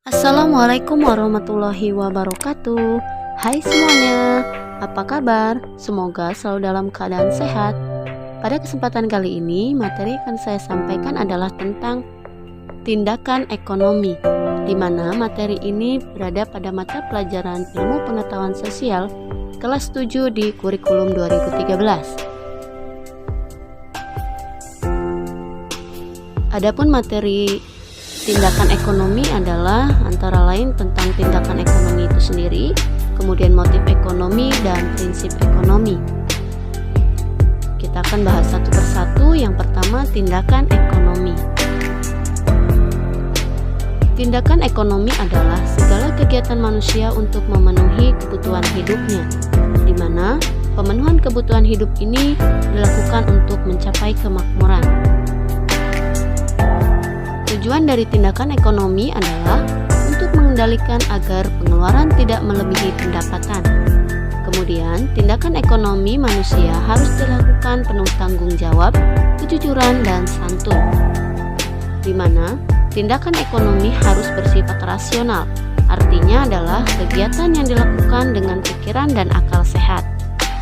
Assalamualaikum warahmatullahi wabarakatuh. Hai semuanya, apa kabar? Semoga selalu dalam keadaan sehat. Pada kesempatan kali ini, materi yang akan saya sampaikan adalah tentang tindakan ekonomi, di mana materi ini berada pada mata pelajaran Ilmu Pengetahuan Sosial kelas 7 di kurikulum 2013. Adapun materi tindakan ekonomi adalah antara lain tentang tindakan ekonomi itu sendiri, kemudian motif ekonomi dan prinsip ekonomi. Kita akan bahas satu persatu. Yang pertama, tindakan ekonomi. Tindakan ekonomi adalah segala kegiatan manusia untuk memenuhi kebutuhan hidupnya, di mana pemenuhan kebutuhan hidup ini dilakukan untuk mencapai kemakmuran. Tujuan dari tindakan ekonomi adalah untuk mengendalikan agar pengeluaran tidak melebihi pendapatan. Kemudian, tindakan ekonomi manusia harus dilakukan penuh tanggung jawab, kejujuran, dan santun. Di mana tindakan ekonomi harus bersifat rasional, artinya adalah kegiatan yang dilakukan dengan pikiran dan akal sehat.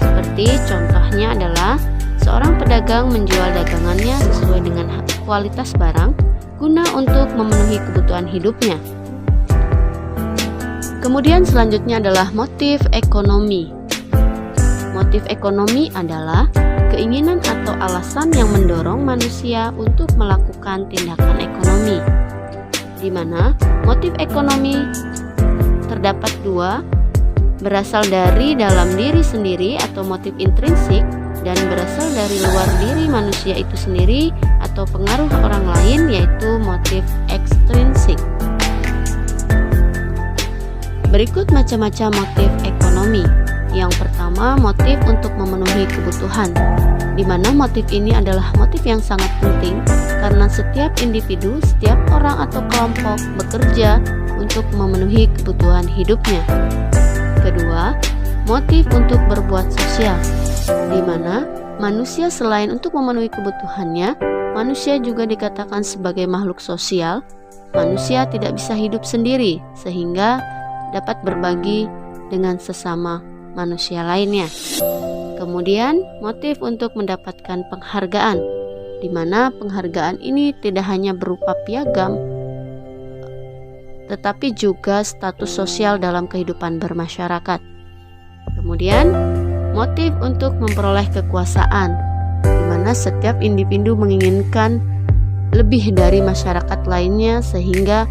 Seperti contohnya adalah seorang pedagang menjual dagangannya sesuai dengan kualitas barang guna untuk memenuhi kebutuhan hidupnya. Kemudian selanjutnya adalah motif ekonomi. Motif ekonomi adalah keinginan atau alasan yang mendorong manusia untuk melakukan tindakan ekonomi, di mana motif ekonomi terdapat dua, berasal dari dalam diri sendiri atau motif intrinsik, dan berasal dari luar diri manusia itu sendiri atau pengaruh orang lain, yaitu motif ekstrinsik. Berikut macam-macam motif ekonomi. Yang pertama, motif untuk memenuhi kebutuhan, di mana motif ini adalah motif yang sangat penting karena setiap individu, setiap orang atau kelompok bekerja untuk memenuhi kebutuhan hidupnya. Kedua, motif untuk berbuat sosial, di mana manusia selain untuk memenuhi kebutuhannya, manusia juga dikatakan sebagai makhluk sosial. Manusia tidak bisa hidup sendiri, sehingga dapat berbagi dengan sesama manusia lainnya. Kemudian, motif untuk mendapatkan penghargaan, di mana penghargaan ini tidak hanya berupa piagam, tetapi juga status sosial dalam kehidupan bermasyarakat. Kemudian, motif untuk memperoleh kekuasaan, di mana setiap individu menginginkan lebih dari masyarakat lainnya sehingga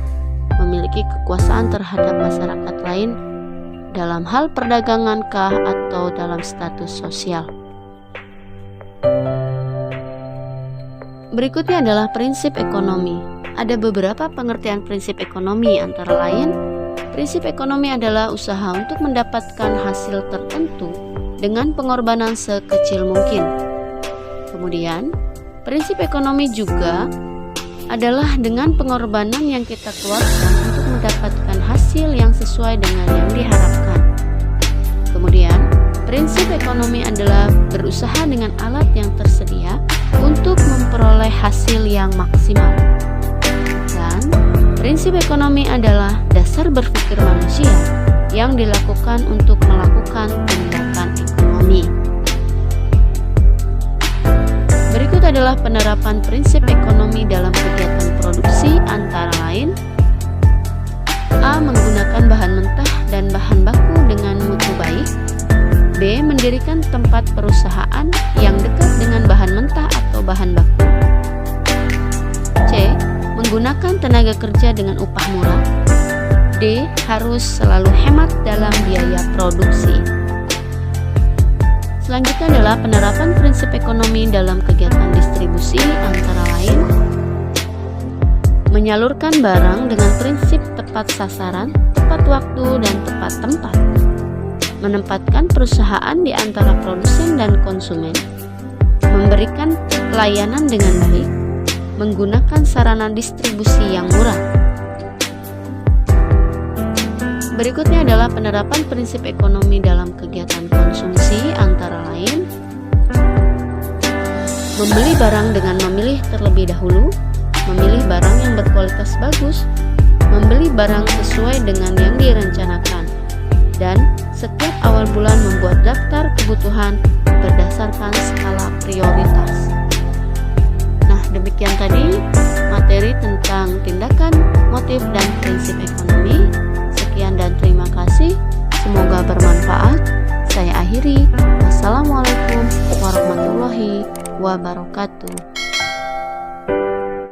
memiliki kekuasaan terhadap masyarakat lain dalam hal perdagangan kah atau dalam status sosial. Berikutnya adalah prinsip ekonomi. Ada beberapa pengertian prinsip ekonomi, antara lain prinsip ekonomi adalah usaha untuk mendapatkan hasil tertentu dengan pengorbanan sekecil mungkin. Kemudian, prinsip ekonomi juga adalah dengan pengorbanan yang kita keluarkan untuk mendapatkan hasil yang sesuai dengan yang diharapkan. Kemudian, prinsip ekonomi adalah berusaha dengan alat yang tersedia untuk memperoleh hasil yang maksimal. Dan prinsip ekonomi adalah dasar berpikir manusia yang dilakukan untuk melakukan tindakan ekonomi. Berikut adalah penerapan prinsip ekonomi dalam kegiatan produksi, antara lain: A. Menggunakan bahan mentah dan bahan baku dengan mutu baik. B. Mendirikan tempat perusahaan yang dekat dengan bahan mentah atau bahan baku. C. Menggunakan tenaga kerja dengan upah murah. D. Harus selalu hemat dalam biaya produksi. Selanjutnya adalah penerapan prinsip ekonomi dalam kegiatan distribusi, antara lain: menyalurkan barang dengan prinsip tepat sasaran, tepat waktu, dan tepat tempat. Menempatkan perusahaan di antara produsen dan konsumen. Memberikan pelayanan dengan baik. Menggunakan sarana distribusi yang murah. Berikutnya adalah penerapan prinsip ekonomi dalam kegiatan konsumsi, antara lain: membeli barang dengan memilih terlebih dahulu, memilih barang yang berkualitas bagus, membeli barang sesuai dengan yang direncanakan, dan setiap awal bulan membuat daftar kebutuhan berdasarkan skala prioritas. Nah, demikian tadi materi tentang tindakan, motif, dan prinsip ekonomi. Sekian dan terima kasih. Semoga bermanfaat. Saya akhiri. Wassalamualaikum warahmatullahi wabarakatuh.